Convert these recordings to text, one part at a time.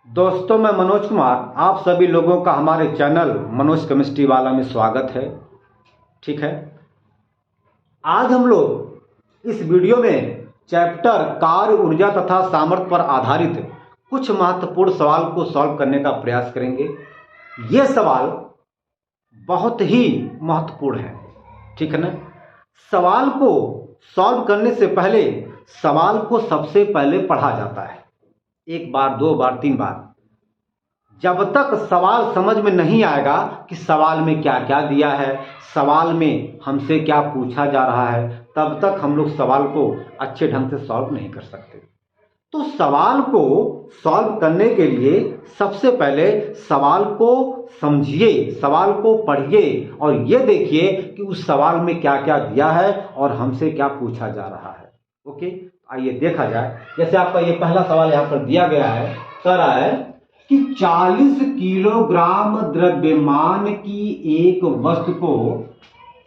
दोस्तों, मैं मनोज कुमार, आप सभी लोगों का हमारे चैनल मनोज केमिस्ट्री वाला में स्वागत है। ठीक है, आज हम लोग इस वीडियो में चैप्टर कार्य ऊर्जा तथा सामर्थ्य पर आधारित कुछ महत्वपूर्ण सवाल को सॉल्व करने का प्रयास करेंगे। ये सवाल बहुत ही महत्वपूर्ण है। ठीक है ना। सवाल को सॉल्व करने से पहले सवाल को सबसे पहले पढ़ा जाता है, एक बार, दो बार, तीन बार। जब तक सवाल समझ में नहीं आएगा कि सवाल में क्या क्या दिया है, सवाल में हमसे क्या पूछा जा रहा है, तब तक हम लोग सवाल को अच्छे ढंग से सॉल्व नहीं कर सकते। तो सवाल को सॉल्व करने के लिए सबसे पहले सवाल को समझिए, सवाल को पढ़िए और ये देखिए कि उस सवाल में क्या क्या दिया है और हमसे क्या पूछा जा रहा है। ओके, आइए देखा जाए। जैसे आपका ये पहला सवाल यहाँ पर दिया गया है, कह रहा है कि 40 किलोग्राम द्रव्यमान की एक वस्तु को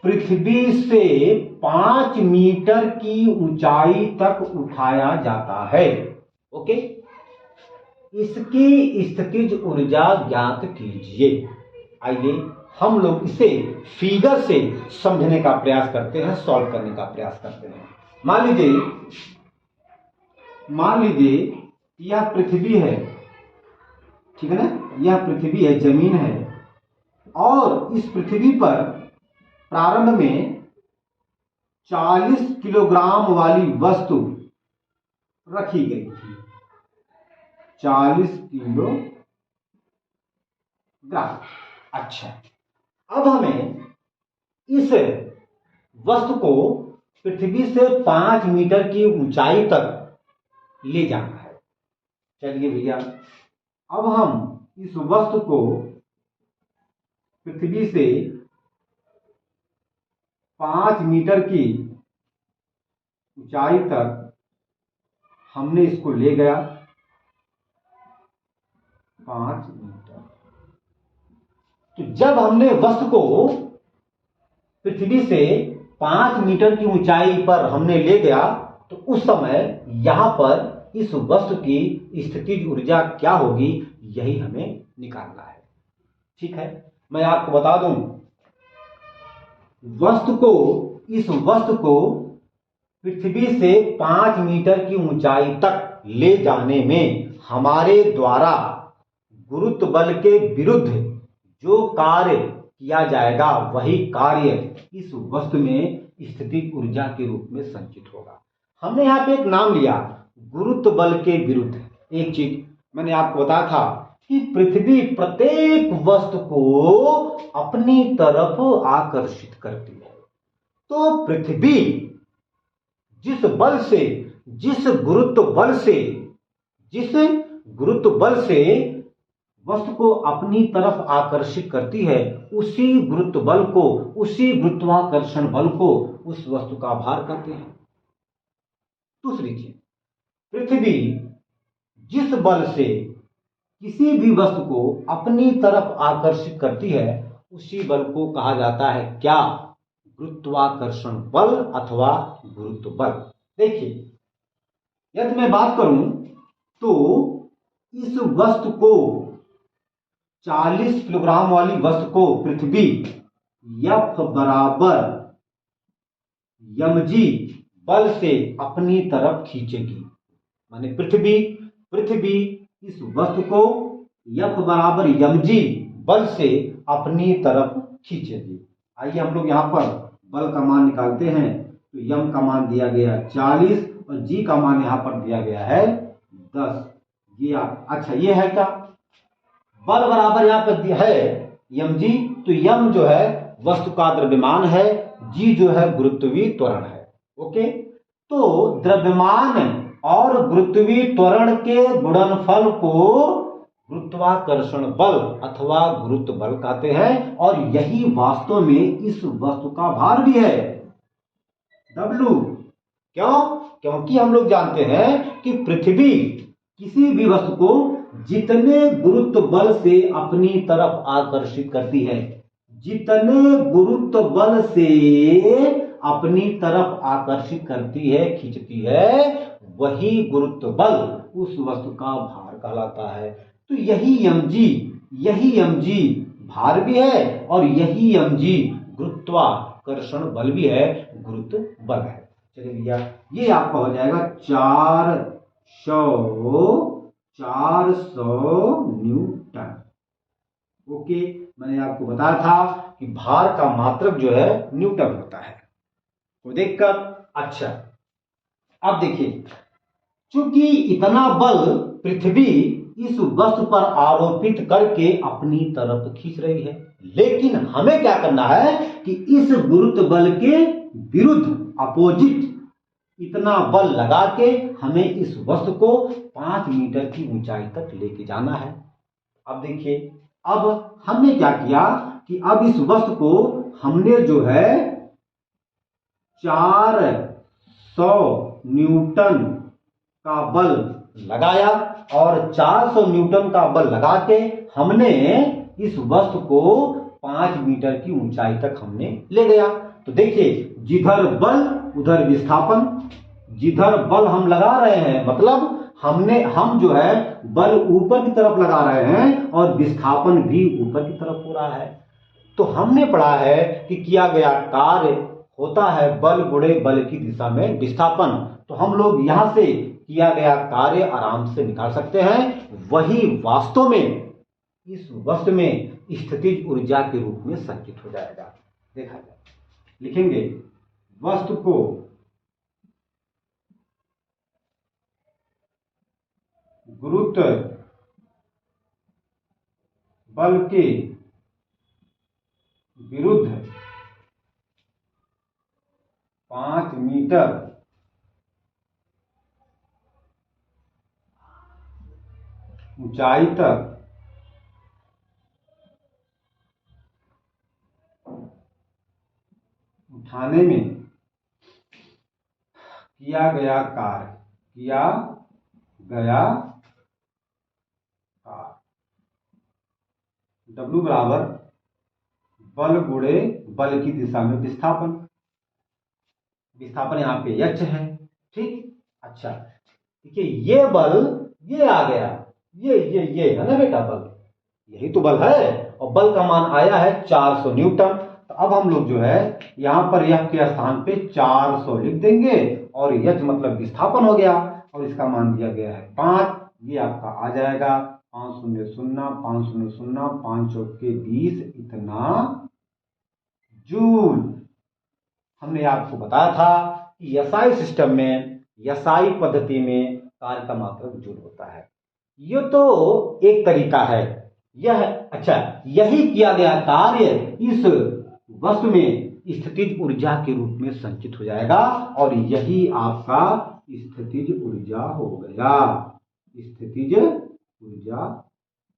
पृथ्वी से 5 मीटर की ऊंचाई तक उठाया जाता है। ओके, इसकी स्थितिज ऊर्जा ज्ञात कीजिए। आइए हम लोग इसे फिगर से समझने का प्रयास करते हैं, सॉल्व करने का प्रयास करते हैं। मान लीजिए यह पृथ्वी है, ठीक है ना, यह पृथ्वी है, जमीन है, और इस पृथ्वी पर प्रारंभ में 40 किलोग्राम वाली वस्तु रखी गई थी। 40 किलोग्राम। अच्छा, अब हमें इस वस्तु को पृथ्वी से 5 मीटर की ऊंचाई तक ले जाना है। चलिए भैया, अब हम इस वस्तु को पृथ्वी से 5 मीटर की ऊंचाई तक हमने इसको ले गया। 5 मीटर। तो जब हमने वस्तु को पृथ्वी से 5 मीटर की ऊंचाई पर हमने ले गया, तो उस समय यहां पर इस वस्तु की स्थितिज ऊर्जा क्या होगी, यही हमें निकालना है। ठीक है, मैं आपको बता दूं, इस वस्तु को पृथ्वी से 5 मीटर की ऊंचाई तक ले जाने में हमारे द्वारा गुरुत्व बल के विरुद्ध जो कार्य किया जाएगा, वही कार्य इस वस्तु में स्थितिज ऊर्जा के रूप में संचित होगा। हमने यहाँ पे एक नाम लिया, गुरुत्व बल के विरुद्ध। एक चीज मैंने आपको बताया था कि पृथ्वी प्रत्येक वस्तु को अपनी तरफ आकर्षित करती है। तो पृथ्वी जिस गुरुत्व बल से वस्तु को अपनी तरफ आकर्षित करती है, उसी गुरुत्वाकर्षण बल को उस वस्तु का भार कहते हैं। दूसरी चीज, पृथ्वी जिस बल से किसी भी वस्तु को अपनी तरफ आकर्षित करती है, उसी बल को कहा जाता है क्या? गुरुत्वाकर्षण बल अथवा गुरुत्व बल। देखिए, यदि मैं बात करूं तो इस वस्तु को 40 किलोग्राम वाली वस्तु को पृथ्वी F बराबर mg बल से अपनी तरफ खींचेगी। माने पृथ्वी इस वस्तु को F बराबर mg बल से अपनी तरफ खींचेगी। आइए हम लोग यहाँ पर बल का मान निकालते हैं। तो m का मान दिया गया 40 और g का मान यहाँ पर दिया गया है 10। ये अच्छा, ये है क्या? बल बराबर यहाँ पर है mg, तो m जो है वस्तु का द्रव्यमान है, g जो है गुरुत्वीय त्वरण है। ओके, तो द्रव्यमान और गुरुत्वीय त्वरण के गुणनफल को गुरुत्वाकर्षण बल अथवा गुरुत्व बल कहते हैं, और यही वास्तव में इस वस्तु का भार भी है, W। क्यों? क्योंकि हम लोग जानते हैं कि पृथ्वी किसी भी वस्तु को जितने गुरुत्व बल से अपनी तरफ आकर्षित करती है, खींचती है, वही गुरुत्व बल उस वस्तु का भार कहलाता है। तो यही mg भार भी है और यही mg गुरुत्वाकर्षण बल भी है, गुरुत्व बल है। चलिए भैया, ये आपका हो जाएगा 400 न्यूटन। ओके, मैंने आपको बताया था कि भार का मात्रक जो है न्यूटन होता है, तो देखकर। अच्छा, अब देखिए, चूंकि इतना बल पृथ्वी इस वस्तु पर आरोपित करके अपनी तरफ खींच रही है, लेकिन हमें क्या करना है कि इस गुरुत्व बल के विरुद्ध, अपोजिट, इतना बल लगा के हमें इस वस्तु को 5 मीटर की ऊंचाई तक लेके जाना है। अब देखिए, अब हमने क्या किया कि अब इस वस्तु को हमने जो है 400 न्यूटन का बल लगाया, और 400 न्यूटन का बल लगा के हमने इस वस्तु को 5 मीटर की ऊंचाई तक हमने ले गया। तो देखिए, जिधर बल उधर विस्थापन, जिधर बल हम लगा रहे हैं मतलब हम जो है बल ऊपर की तरफ लगा रहे हैं और विस्थापन भी ऊपर की तरफ हो रहा है। तो हमने पढ़ा है कि किया गया कार्य होता है बल गुणे बल की दिशा में विस्थापन। तो हम लोग यहां से किया गया कार्य आराम से निकाल सकते हैं, वही वास्तव में इस वस्तु में स्थितिज ऊर्जा के रूप में संचित हो जाएगा। देखा जाए, लिखेंगे वस्तु को गुरुत्व बल के विरुद्ध 5 मीटर ऊंचाई तक उठाने में किया गया कार्य, W बराबर बल गुणे बल की दिशा में विस्थापन, विस्थापन यहाँ पे h है, ठीक। अच्छा, देखिए, ये बल ये आ गया, ये है ना बेटा बल, यही तो बल है, और बल का मान आया है 400 न्यूटन। तो अब हम लोग जो है यहाँ पर F के स्थान पे 400 लिख देंगे, और H मतलब विस्थापन हो गया, और इसका मान दिया गया है 5। ये आपका आ जाएगा 500 5 चौके 20, इतना जूल। हमने आपको बताया था कि एसआई सिस्टम में, एसआई पद्धति में कार्य का मात्रक जूल होता है। ये तो एक तरीका है, यह अच्छा, यही किया गया कार्य इस वस्तु में स्थितिज ऊर्जा के रूप में संचित हो जाएगा, और यही आपका स्थितिज ऊर्जा हो गया, स्थितिज ऊर्जा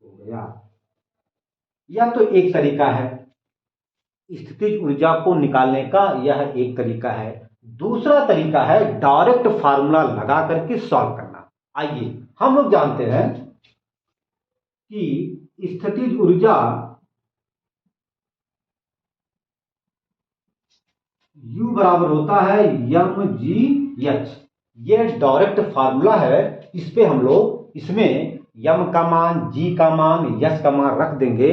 हो गया। यह तो एक तरीका है, स्थितिज ऊर्जा को निकालने का यह एक तरीका है। दूसरा तरीका है डायरेक्ट फार्मूला लगा करके सॉल्व करना। आइए, हम लोग जानते हैं कि स्थितिज ऊर्जा U बराबर होता है mgh। ये डायरेक्ट फार्मूला है, इस पे हम लोग इसमें m का मान, g का मान, h का मान रख देंगे,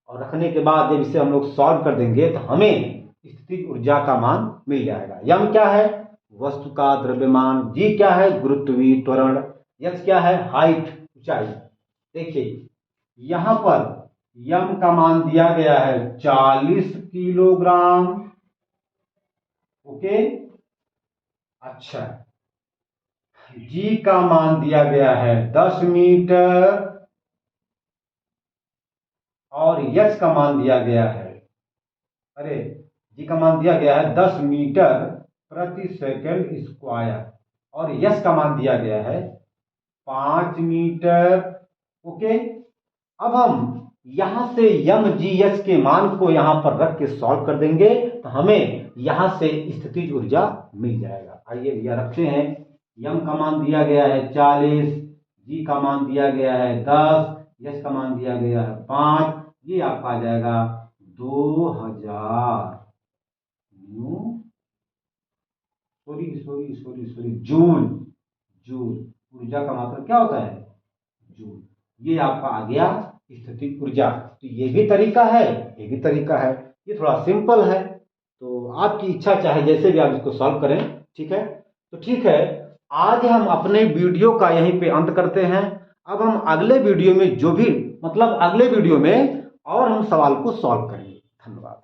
और रखने के बाद जब इसे हम लोग सॉल्व कर देंगे तो हमें स्थितिज ऊर्जा का मान मिल जाएगा। m क्या है? वस्तु का द्रव्यमान। g क्या है? गुरुत्वीय त्वरण। h क्या है? हाइट, ऊंचाई। देखिए, यहां पर m का मान दिया गया है 40 किलोग्राम। ओके, अच्छा, जी का मान दिया गया है 10 मीटर, और यश का मान दिया गया है, अरे, जी का मान दिया गया है 10 मीटर प्रति सेकंड स्क्वायर, और यश का मान दिया गया है 5 मीटर। ओके, अब हम यहां से एम जी एच के मान को यहां पर रख के सॉल्व कर देंगे तो हमें यहां से स्थितिज ऊर्जा मिल जाएगा। आइए भैया रखते हैं, एम का मान दिया गया है 40, जी का मान दिया गया है 10, एच का मान दिया गया है 5, ये आपका आ जाएगा 2000 जूल। जूल ऊर्जा का मात्रा क्या होता है? जूल। ये आपका आ गया स्थितिज ऊर्जा। तो ये भी तरीका है, ये भी तरीका है, ये थोड़ा सिंपल है। तो आपकी इच्छा चाहे जैसे भी आप इसको सॉल्व करें, ठीक है। तो ठीक है, आज हम अपने वीडियो का यहीं पे अंत करते हैं। अब हम अगले वीडियो में जो भी मतलब अगले वीडियो में और हम सवाल को सॉल्व करेंगे। धन्यवाद।